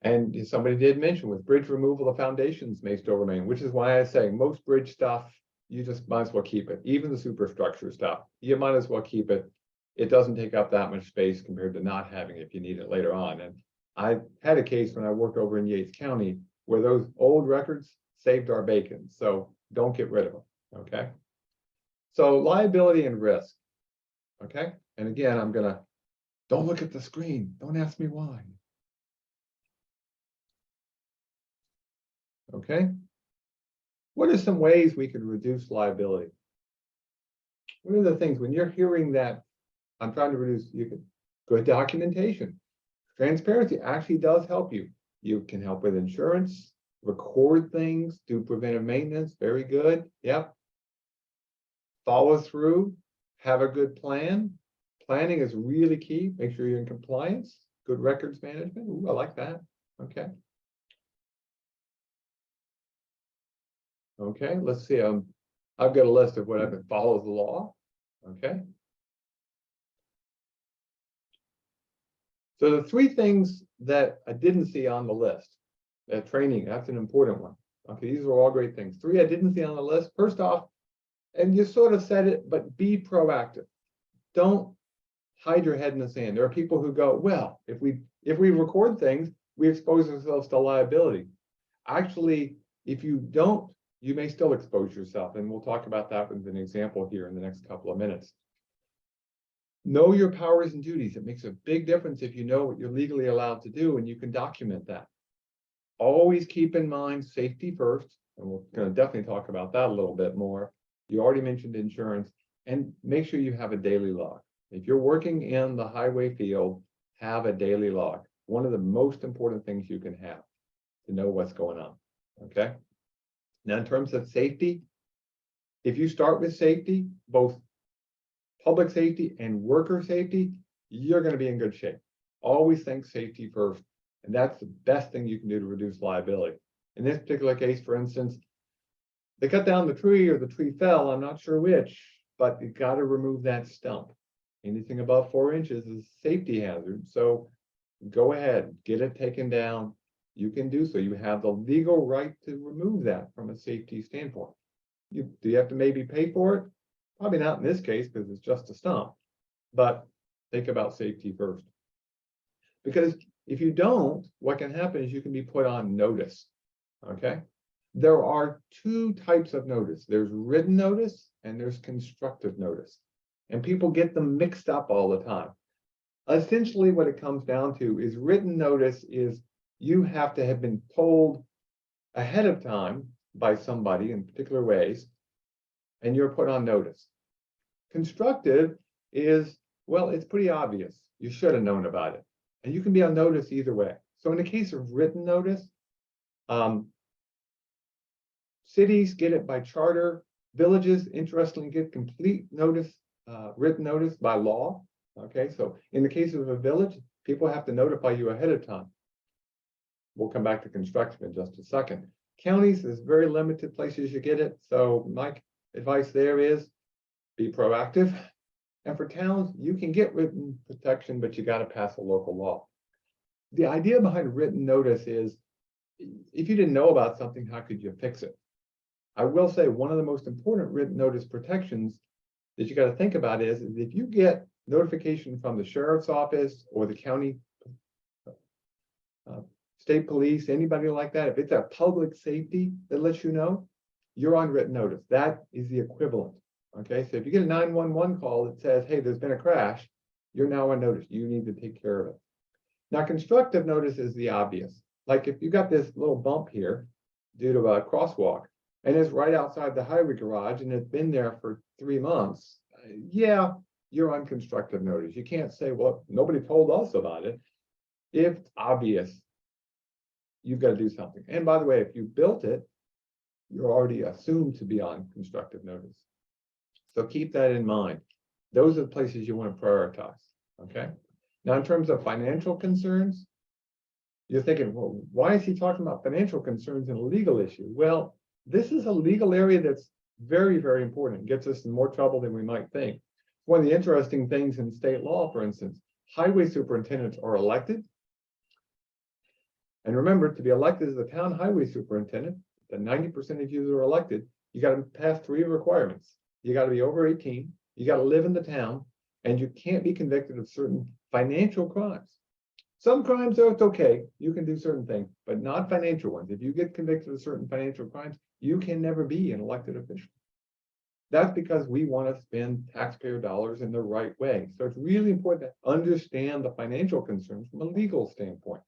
And somebody did mention with bridge removal, the foundations may still remain, which is why I say most bridge stuff, you just might as well keep it. Even the superstructure stuff, you might as well keep it. It doesn't take up that much space compared to not having it if you need it later on. And I had a case when I worked over in Yates County where those old records saved our bacon. So don't get rid of them. Okay. So liability and risk. Okay. And again, don't look at the screen. Don't ask me why. Okay. What are some ways we could reduce liability? What are the things when you're hearing that I'm trying to reduce, good documentation. Transparency actually does help you. You can help with insurance, record things, do preventive maintenance. Very good. Yep. Follow through, have a good plan. Planning is really key. Make sure you're in compliance. Good records management. Ooh, I like that. Okay. Okay, let's see. I've got a list of what I've been follows the law. Okay. So the 3 things that I didn't see on the list, training, that's an important one. Okay, these are all great things. 3 I didn't see on the list. First off, and you sort of said it, but be proactive. Don't hide your head in the sand. There are people who go, well, if we record things, we expose ourselves to liability. Actually, if you don't, you may still expose yourself. And we'll talk about that with an example here in the next couple of minutes. Know your powers and duties. It makes a big difference if you know what you're legally allowed to do and you can document that. Always keep in mind safety first, and we're going to definitely talk about that a little bit more. You already mentioned insurance, and make sure you have a daily log. If you're working in the highway field, have a daily log. One of the most important things you can have to know what's going on. Okay. Now, in terms of safety, if you start with safety, both public safety and worker safety, you're going to be in good shape. Always think safety first. And that's the best thing you can do to reduce liability. In this particular case, for instance, they cut down the tree or the tree fell, I'm not sure which, but you got to remove that stump. Anything above 4 inches is a safety hazard. So go ahead, get it taken down. You can do so. You have the legal right to remove that from a safety standpoint. Do you have to maybe pay for it? Probably not in this case because it's just a stump, but think about safety first. Because if you don't, what can happen is you can be put on notice. Okay. There are 2 types of notice. There's written notice and there's constructive notice. And people get them mixed up all the time. Essentially, what it comes down to is written notice is you have to have been told ahead of time by somebody in particular ways, and you're put on notice. Constructive is, well, it's pretty obvious. You should have known about it. And you can be on notice either way. So in the case of written notice, Cities get it by charter. Villages, interestingly, get complete notice, written notice by law. Okay, so in the case of a village, people have to notify you ahead of time. We'll come back to construction in just a second. Counties, there's very limited places you get it. So my advice there is be proactive. And for towns, you can get written protection, but you got to pass a local law. The idea behind written notice is, if you didn't know about something, how could you fix it? I will say one of the most important written notice protections that you got to think about is if you get notification from the sheriff's office or the county, state police, anybody like that, if it's a public safety that lets you know, you're on written notice. That is the equivalent. Okay, so if you get a 911 call that says, hey, there's been a crash, you're now on notice. You need to take care of it. Now, constructive notice is the obvious. Like if you got this little bump here due to a crosswalk, and it's right outside the highway garage, and it's been there for 3 months, yeah, you're on constructive notice. You can't say, well, nobody told us about it. If obvious, you've got to do something. And by the way, if you built it, you're already assumed to be on constructive notice. So keep that in mind. Those are the places you want to prioritize, okay? Now, in terms of financial concerns, you're thinking, well, why is he talking about financial concerns in a legal issue? Well, this is a legal area that's very, very important. It gets us in more trouble than we might think. One of the interesting things in state law, for instance, highway superintendents are elected. And remember, to be elected as a town highway superintendent, the 90% of you that are elected, you got to pass 3 requirements. You got to be over 18, you got to live in the town, and you can't be convicted of certain financial crimes. Some crimes, though, it's okay. You can do certain things, but not financial ones. If you get convicted of certain financial crimes, you can never be an elected official. That's because we want to spend taxpayer dollars in the right way. So it's really important to understand the financial concerns from a legal standpoint.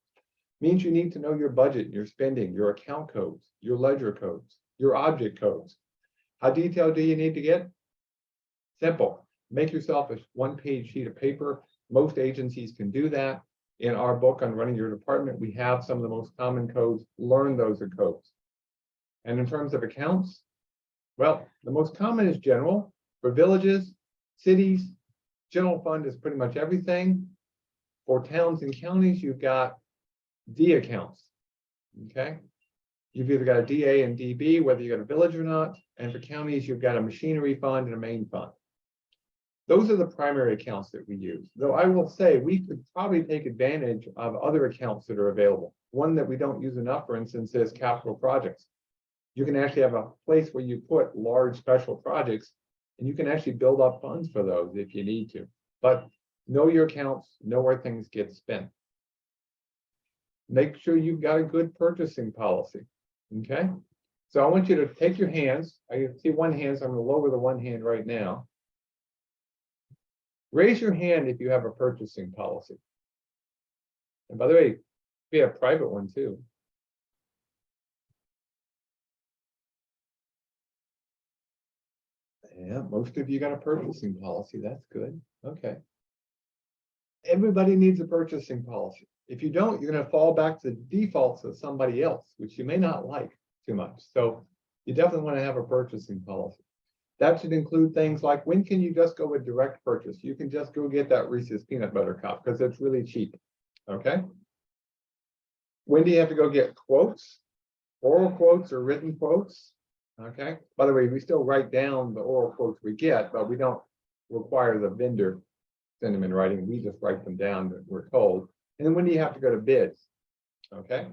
Means you need to know your budget, your spending, your account codes, your ledger codes, your object codes. How detailed do you need to get? Simple. Make yourself a 1-page sheet of paper. Most agencies can do that. In our book on running your department, we have some of the most common codes. Learn those codes. And in terms of accounts, well, the most common is general. For villages, cities, general fund is pretty much everything. For towns and counties, you've got D accounts. Okay. You've either got a DA and DB, whether you got a village or not. And for counties, you've got a machinery fund and a main fund. Those are the primary accounts that we use. Though I will say we could probably take advantage of other accounts that are available. One that we don't use enough, for instance, is capital projects. You can actually have a place where you put large special projects, and you can actually build up funds for those if you need to. But know your accounts, know where things get spent. Make sure you've got a good purchasing policy. Okay, so I want you to take your hands. I see one hand, so I'm going to lower the one hand right now. Raise your hand if you have a purchasing policy. And by the way, we have a private one too. Yeah, most of you got a purchasing policy. That's good. Okay. Everybody needs a purchasing policy. If you don't, you're going to fall back to the defaults of somebody else, which you may not like too much. So you definitely want to have a purchasing policy. That should include things like, when can you just go with direct purchase? You can just go get that Reese's peanut butter cup because it's really cheap. Okay. When do you have to go get quotes, oral quotes or written quotes? Okay. By the way, we still write down the oral quotes we get, but we don't require the vendor to send them in writing. We just write them down that we're told. And then when do you have to go to bids? Okay.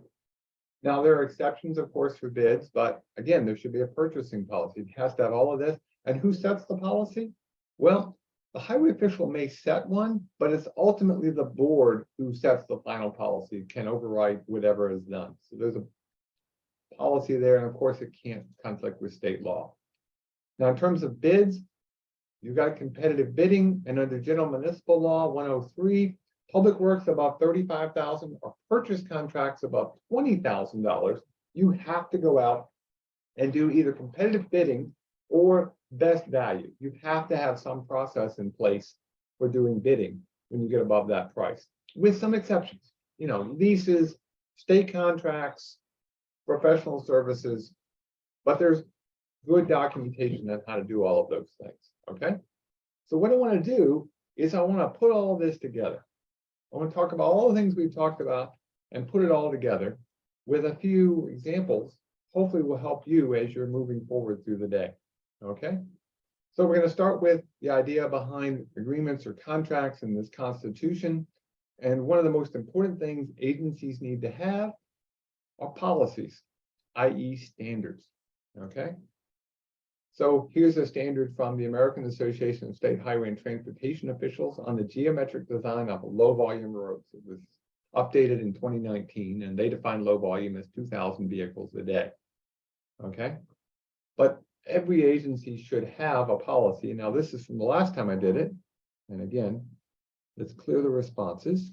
Now, there are exceptions, of course, for bids, but again, there should be a purchasing policy. It has to have all of this. And who sets the policy? Well, the highway official may set one, but it's ultimately the board who sets the final policy, can override whatever is done. So there's a policy there, and of course, it can't conflict with state law. Now, in terms of bids, you've got competitive bidding, and under General Municipal Law 103, public works above $35,000 or purchase contracts above $20,000, you have to go out and do either competitive bidding or best value. You have to have some process in place for doing bidding when you get above that price, with some exceptions. You know, leases, state contracts, professional services, but there's good documentation on how to do all of those things, okay? So what I want to do is I want to put all of this together. I want to talk about all the things we've talked about and put it all together with a few examples. Hopefully will help you as you're moving forward through the day, okay? So we're going to start with the idea behind agreements or contracts in this Constitution. And one of the most important things agencies need to have are policies, i.e. standards, okay? So here's a standard from the American Association of State Highway and Transportation Officials on the geometric design of low volume roads. It was updated in 2019, and they define low volume as 2,000 vehicles a day, okay? But every agency should have a policy. Now, this is from the last time I did it. And again, let's clear the responses.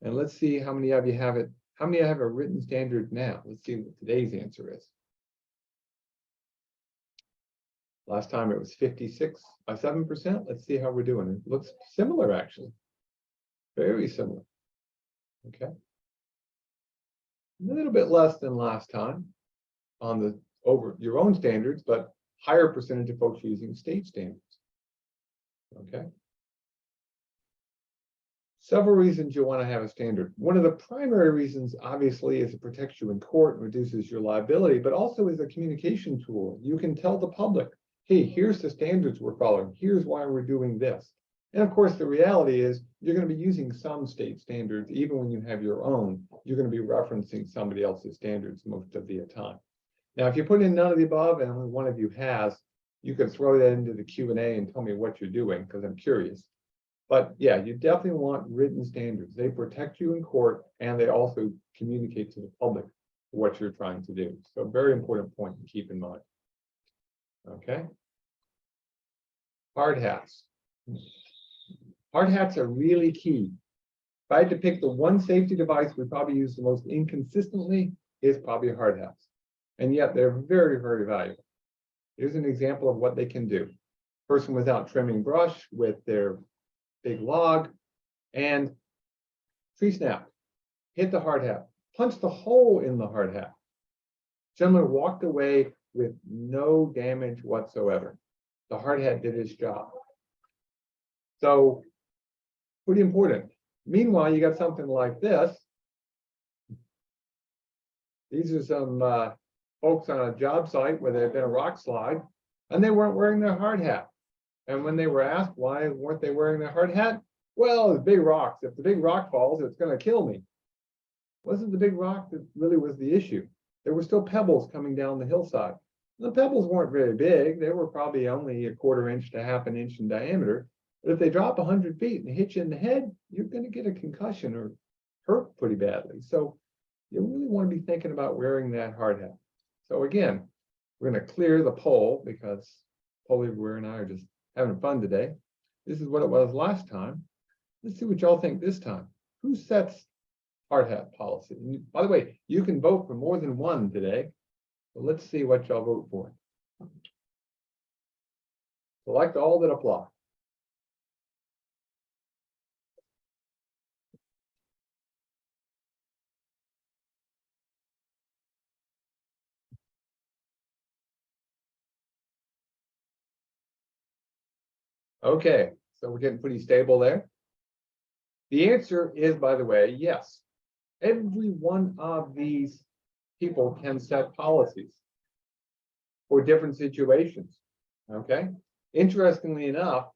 And let's see how many of you have it. How many have a written standard now? Let's see what today's answer is. Last time it was 56.7%. Let's see how we're doing. It looks similar, actually. Very similar. Okay. A little bit less than last time on the over your own standards, but higher percentage of folks using state standards. Okay. Several reasons you want to have a standard. One of the primary reasons, obviously, is it protects you in court and reduces your liability, but also is a communication tool. You can tell the public, hey, here's the standards we're following. Here's why we're doing this. And of course, the reality is you're going to be using some state standards. Even when you have your own, you're going to be referencing somebody else's standards most of the time. Now, if you put in none of the above and only one of you has, you can throw that into the Q&A and tell me what you're doing, because I'm curious. But yeah, you definitely want written standards. They protect you in court, and they also communicate to the public what you're trying to do. So very important point to keep in mind. Okay. Hard hats. Hard hats are really key. If I had to pick the one safety device we probably use the most inconsistently, is probably hard hats. And yet they're very, very valuable. Here's an example of what they can do. Person without trimming brush with their big log and tree snap, hit the hard hat, punch the hole in the hard hat. Gentleman walked away with no damage whatsoever. The hard hat did its job. So pretty important. Meanwhile, you got something like this. These are some folks on a job site where there had been a rock slide, and they weren't wearing their hard hat. And when they were asked why weren't they wearing their hard hat, well, it's big rocks. If the big rock falls, it's going to kill me. Wasn't the big rock that really was the issue? There were still pebbles coming down the hillside. The pebbles weren't very big. They were probably only a quarter inch to half an inch in diameter. But if they drop 100 feet and hit you in the head, you're going to get a concussion or hurt pretty badly. So you really want to be thinking about wearing that hard hat. So again, we're going to clear the poll because Poll Everywhere and I are just having fun today. This is what it was last time. Let's see what y'all think this time. Who sets hard hat policy? And by the way, you can vote for more than one today. So let's see what y'all vote for. Select all that apply. Okay, so we're getting pretty stable there. The answer is, by the way, yes. Every one of these people can set policies for different situations. Okay. Interestingly enough,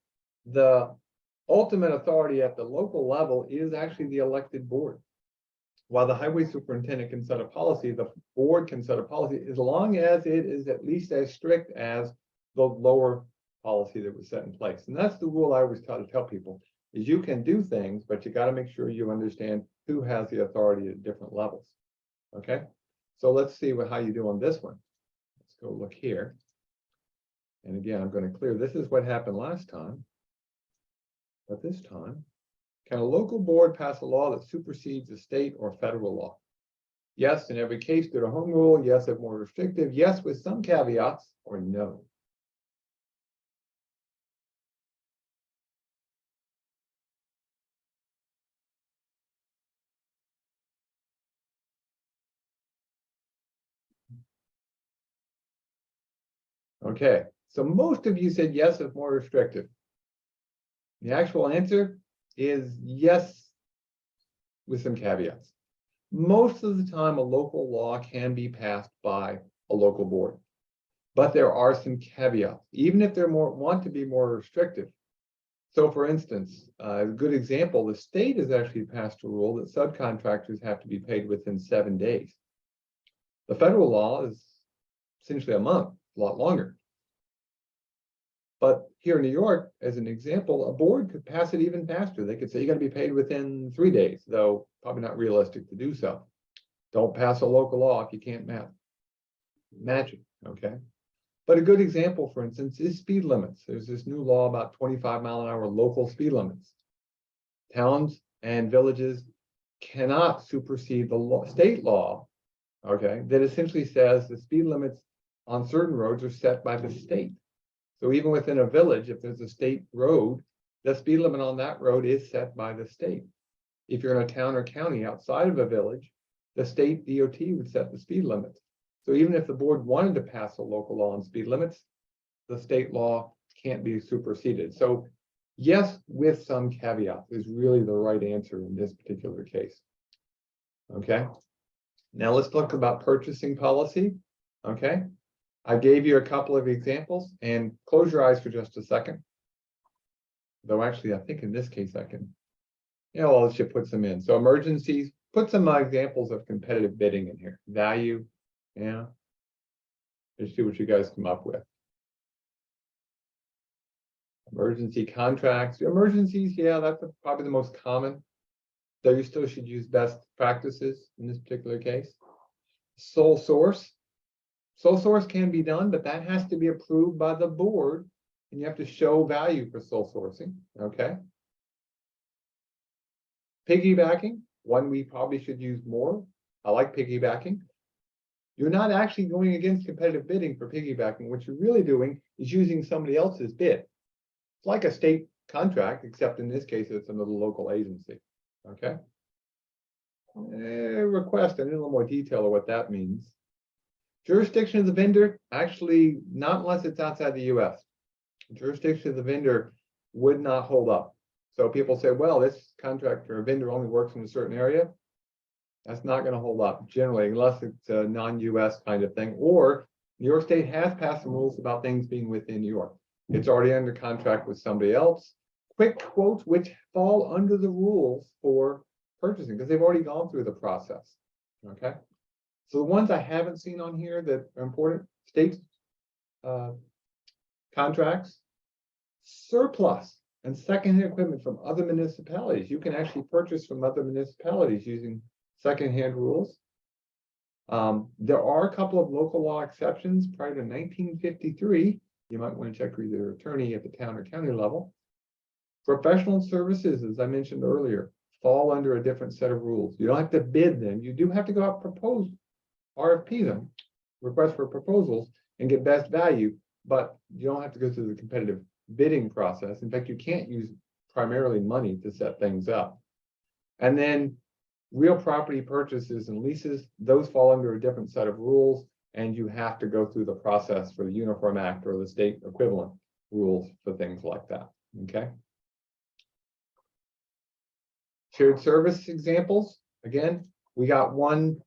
the ultimate authority at the local level is actually the elected board. While the highway superintendent can set a policy, the board can set a policy as long as it is at least as strict as the lower policy that was set in place. And that's the rule I always try to tell people is you can do things, but you got to make sure you understand who has the authority at different levels. Okay. So let's see how you do on this one. Let's go look here. And again, I'm going to clear. This is what happened last time. But this time, can a local board pass a law that supersedes a state or federal law? Yes, in every case, due to home rule. Yes, if more restrictive. Yes, with some caveats, or no. Okay, so most of you said yes, it's more restrictive. The actual answer is yes, with some caveats. Most of the time, a local law can be passed by a local board, but there are some caveats, even if they're want to be more restrictive. So for instance, a good example, the state has actually passed a rule that subcontractors have to be paid within 7 days. The federal law is essentially a month, a lot longer. But here in New York, as an example, a board could pass it even faster. They could say you got to be paid within 3 days, though probably not realistic to do so. Don't pass a local law if you can't match it, okay? But a good example, for instance, is speed limits. There's this new law about 25-mile-an-hour local speed limits. Towns and villages cannot supersede the state law, okay, that essentially says the speed limits on certain roads are set by the state. So even within a village, if there's a state road, the speed limit on that road is set by the state. If you're in a town or county outside of a village, the state DOT would set the speed limits. So even if the board wanted to pass a local law on speed limits, the state law can't be superseded. So yes, with some caveats is really the right answer in this particular case. Okay, now let's talk about purchasing policy. Okay, I gave you a couple of examples, and close your eyes for just a second. Though actually, I think in this case I can, well, let's just put some in. So emergencies, put some examples of competitive bidding in here. Value, yeah. Let's see what you guys come up with. Emergency contracts, emergencies, yeah, that's probably the most common. Though you still should use best practices in this particular case. Sole source. Sole source can be done, but that has to be approved by the board, and you have to show value for sole sourcing, okay? Piggybacking, one we probably should use more. I like piggybacking. You're not actually going against competitive bidding for piggybacking. What you're really doing is using somebody else's bid. It's like a state contract, except in this case, it's another local agency, okay? Request, I need a little more detail of what that means. Jurisdiction of the vendor, actually, not unless it's outside the US. Jurisdiction of the vendor would not hold up. So people say, well, this contractor or vendor only works in a certain area. That's not going to hold up generally, unless it's a non-US kind of thing. Or New York State has passed some rules about things being within New York. It's already under contract with somebody else. Quick quotes, which fall under the rules for purchasing, because they've already gone through the process, okay? So the ones I haven't seen on here that are important, state contracts, surplus and secondhand equipment from other municipalities. You can actually purchase from other municipalities using secondhand rules. There are a couple of local law exceptions prior to 1953. You might want to check with your attorney at the town or county level. Professional services, as I mentioned earlier, fall under a different set of rules. You don't have to bid them. You do have to go out and propose, RFP them, request for proposals, and get best value, but you don't have to go through the competitive bidding process. In fact, you can't use primarily money to set things up. And then real property purchases and leases, those fall under a different set of rules, and you have to go through the process for the Uniform Act or the state equivalent rules for things like that, okay? Shared service examples, again, we got one.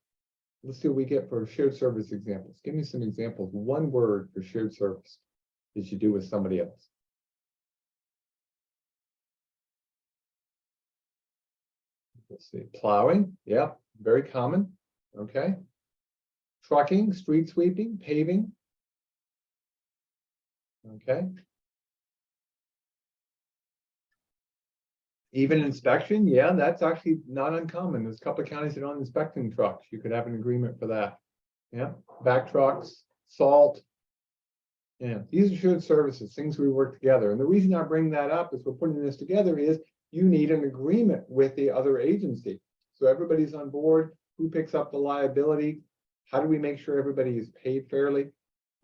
Let's see what we get for shared service examples. Give me some examples, one word for shared service that you do with somebody else. Let's see, plowing, yep, very common, okay. Trucking, street sweeping, paving, okay. Even inspection, yeah, that's actually not uncommon. There's a couple of counties that aren't inspecting trucks. You could have an agreement for that. Yeah, back trucks, salt. Yeah, these are shared services, things we work together. And the reason I bring that up is we're putting this together is you need an agreement with the other agency. So everybody's on board. Who picks up the liability? How do we make sure everybody is paid fairly?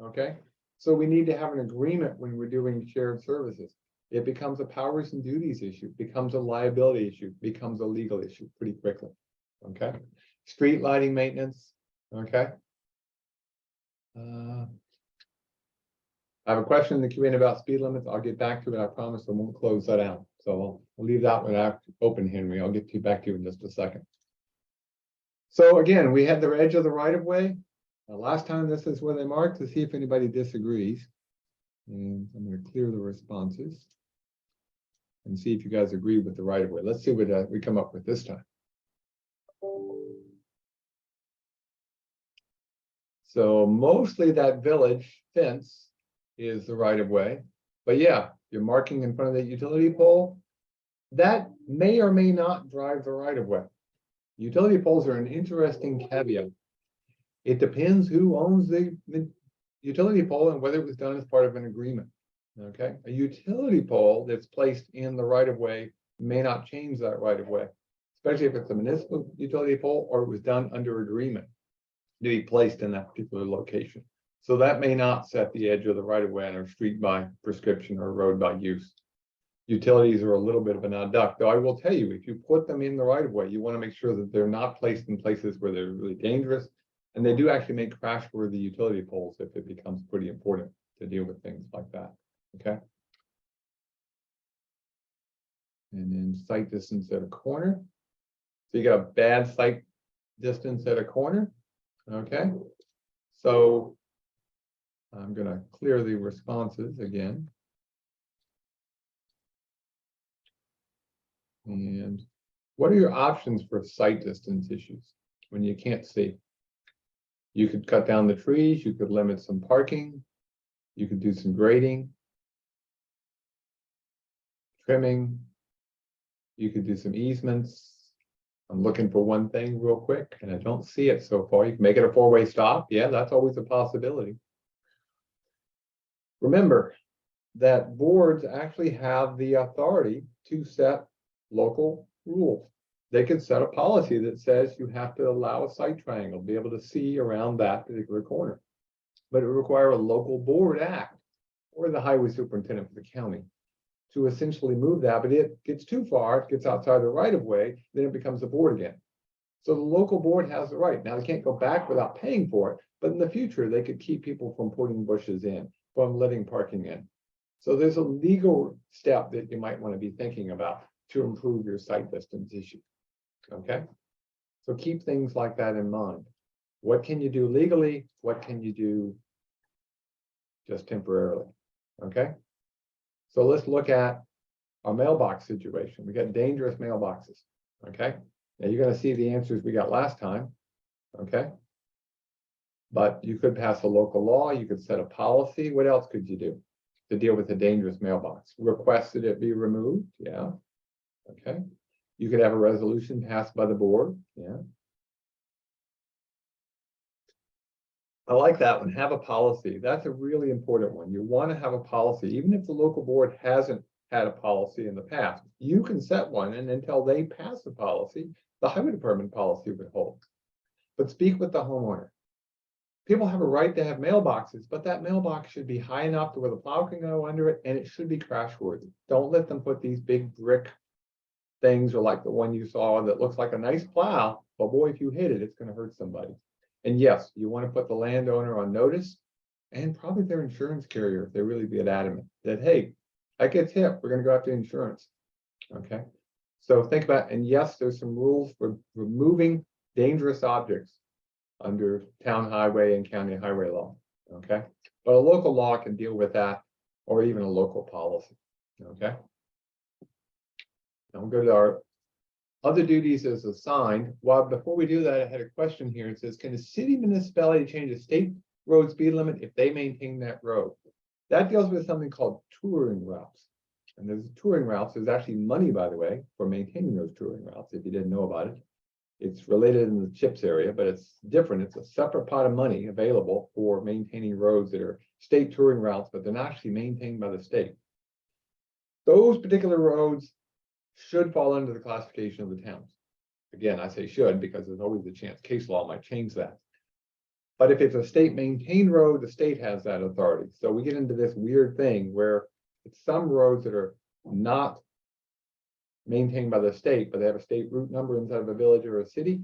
Okay, so we need to have an agreement when we're doing shared services. It becomes a powers and duties issue, becomes a liability issue, becomes a legal issue pretty quickly. Okay, street lighting maintenance. Okay, I have a question in the Q&A about speed limits. I'll get back to it. I promise I won't close that out. So I'll leave that one open, Henry. I'll get back to you in just a second. So again, we had the edge of the right of way. Last time this is where they marked to see if anybody disagrees. And I'm going to clear the responses and see if you guys agree with the right of way. Let's see what we come up with this time. So mostly that village fence is the right of way. But yeah, you're marking in front of the utility pole. That may or may not drive the right of way. Utility poles are an interesting caveat. It depends who owns the utility pole and whether it was done as part of an agreement. Okay, a utility pole that's placed in the right of way may not change that right of way, especially if it's a municipal utility pole or it was done under agreement to be placed in that particular location. So that may not set the edge of the right of way on a street by prescription or road by use. Utilities are a little bit of an odd duck, though I will tell you, if you put them in the right of way, you want to make sure that they're not placed in places where they're really dangerous. And they do actually make crash-worthy utility poles if it becomes pretty important to deal with things like that. Okay. And then sight distance at a corner. So you got a bad sight distance at a corner. Okay. So I'm going to clear the responses again. And what are your options for sight distance issues when you can't see? You could cut down the trees, you could limit some parking, you could do some grading, trimming, you could do some easements. I'm looking for one thing real quick, and I don't see it so far. You can make it a four-way stop. Yeah, that's always a possibility. Remember that boards actually have the authority to set local rules. They could set a policy that says you have to allow a sight triangle, be able to see around that particular corner. But it would require a local board act or the highway superintendent for the county to essentially move that. But it gets too far, it gets outside the right of way, then it becomes a board again. So the local board has the right. Now they can't go back without paying for it, but in the future they could keep people from putting bushes in, from letting parking in. So there's a legal step that you might want to be thinking about to improve your sight distance issue. Okay, so keep things like that in mind. What can you do legally? What can you do just temporarily? Okay, so let's look at our mailbox situation. We got dangerous mailboxes. Okay, now you're going to see the answers we got last time. Okay, but you could pass a local law. You could set a policy. What else could you do to deal with a dangerous mailbox? Request that it be removed. Yeah. Okay. You could have a resolution passed by the board. Yeah. I like that one. Have a policy. That's a really important one. You want to have a policy, even if the local board hasn't had a policy in the past. You can set one, and until they pass a policy, the highway department policy would hold. But speak with the homeowner. People have a right to have mailboxes, but that mailbox should be high enough to where the plow can go under it, and it should be crash worthy. Don't let them put these big brick things, or like the one you saw that looks like a nice plow, but boy, if you hit it, it's going to hurt somebody. And yes, you want to put the landowner on notice, and probably their insurance carrier if they really get adamant that, hey, that gets hit, we're going to go after insurance. Okay, so think about, and yes, there's some rules for removing dangerous objects under town highway and county highway law. Okay, but a local law can deal with that, or even a local policy. Okay. Now we'll go to our other duties as assigned. Well, before we do that, I had a question here. It says, can a city municipality change a state road speed limit if they maintain that road? That deals with something called touring routes. And there's touring routes. There's actually money, by the way, for maintaining those touring routes, if you didn't know about it. It's related in the CHIPS area, but it's different. It's a separate pot of money available for maintaining roads that are state touring routes, but they're not actually maintained by the state. Those particular roads should fall under the classification of the towns. Again, I say should because there's always a chance case law might change that. But if it's a state maintained road, the state has that authority. So we get into this weird thing where it's some roads that are not maintained by the state, but they have a state route number inside of a village or a city.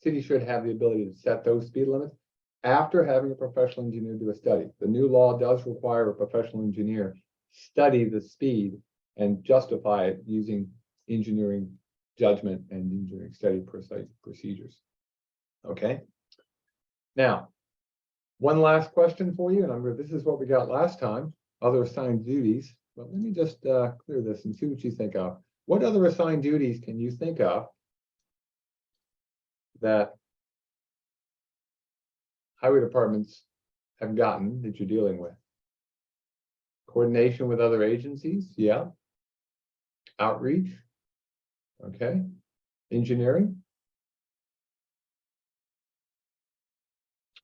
City should have the ability to set those speed limits. after having a professional engineer do a study. The new law does require a professional engineer study the speed and justify it using engineering judgment and engineering study procedures. Okay. Now, one last question for you, and this is what we got last time, other assigned duties. But let me just clear this and see what you think of. What other assigned duties can you think of that highway departments have gotten that you're dealing with? Coordination with other agencies, yeah. Outreach, okay. Engineering.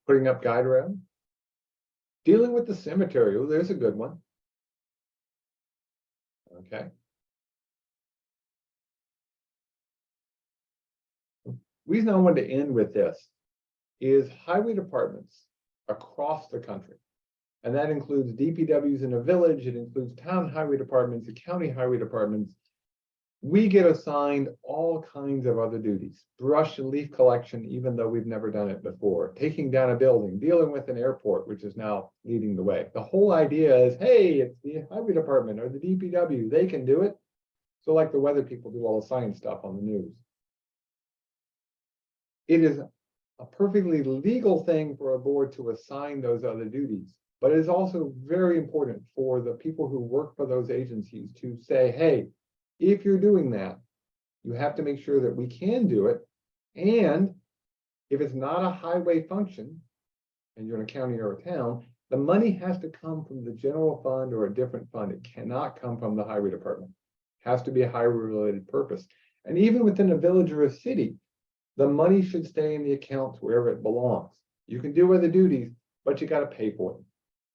Putting up guide rail. Dealing with the cemetery, oh, there's a good one. Okay. Reason I wanted to end with this is highway departments across the country. And that includes DPWs in a village, it includes town highway departments, and county highway departments. We get assigned all kinds of other duties, brush and leaf collection, even though we've never done it before, taking down a building, dealing with an airport, which is now leading the way. The whole idea is, hey, it's the highway department or the DPW, they can do it. So like the weather people do all the science stuff on the news. It is a perfectly legal thing for a board to assign those other duties, but it is also very important for the people who work for those agencies to say, hey, if you're doing that, you have to make sure that we can do it. And if it's not a highway function, and you're in a county or a town, the money has to come from the general fund or a different fund. It cannot come from the highway department. It has to be a highway related purpose. And even within a village or a city, the money should stay in the accounts wherever it belongs. You can do other duties, but you got to pay for them.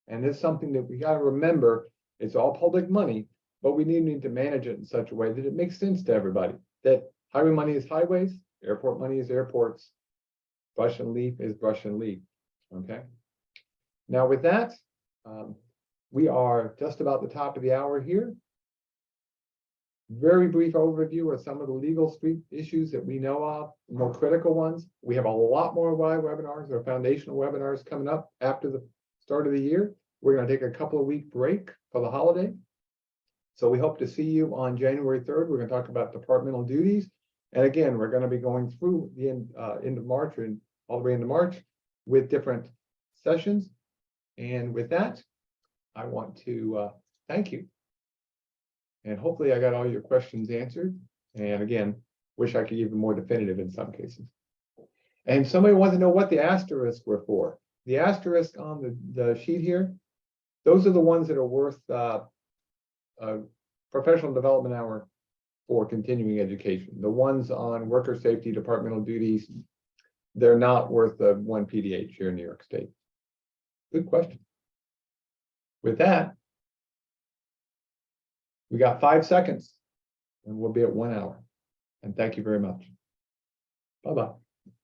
And it's something that we got to remember. It's all public money, but we need to manage it in such a way that it makes sense to everybody. That highway money is highways, airport money is airports, brush and leaf is brush and leaf. Okay. Now with that, we are just about the top of the hour here. Very brief overview of some of the legal street issues that we know of, more critical ones. We have a lot more live webinars or foundational webinars coming up after the start of the year. We're going to take a couple of week break for the holiday. So we hope to see you on January 3rd. We're going to talk about departmental duties. And again, we're going to be going through the end of March and all the way into March with different sessions. And with that, I want to thank you. And hopefully I got all your questions answered. And again, wish I could be even more definitive in some cases. And somebody wants to know what the asterisks were for. The asterisk on the sheet here, those are the ones that are worth a professional development hour for continuing education. The ones on worker safety departmental duties, they're not worth the 1 PDH here in New York State. Good question. With that, we got 5 seconds and we'll be at 1 hour. And thank you very much. Bye-bye.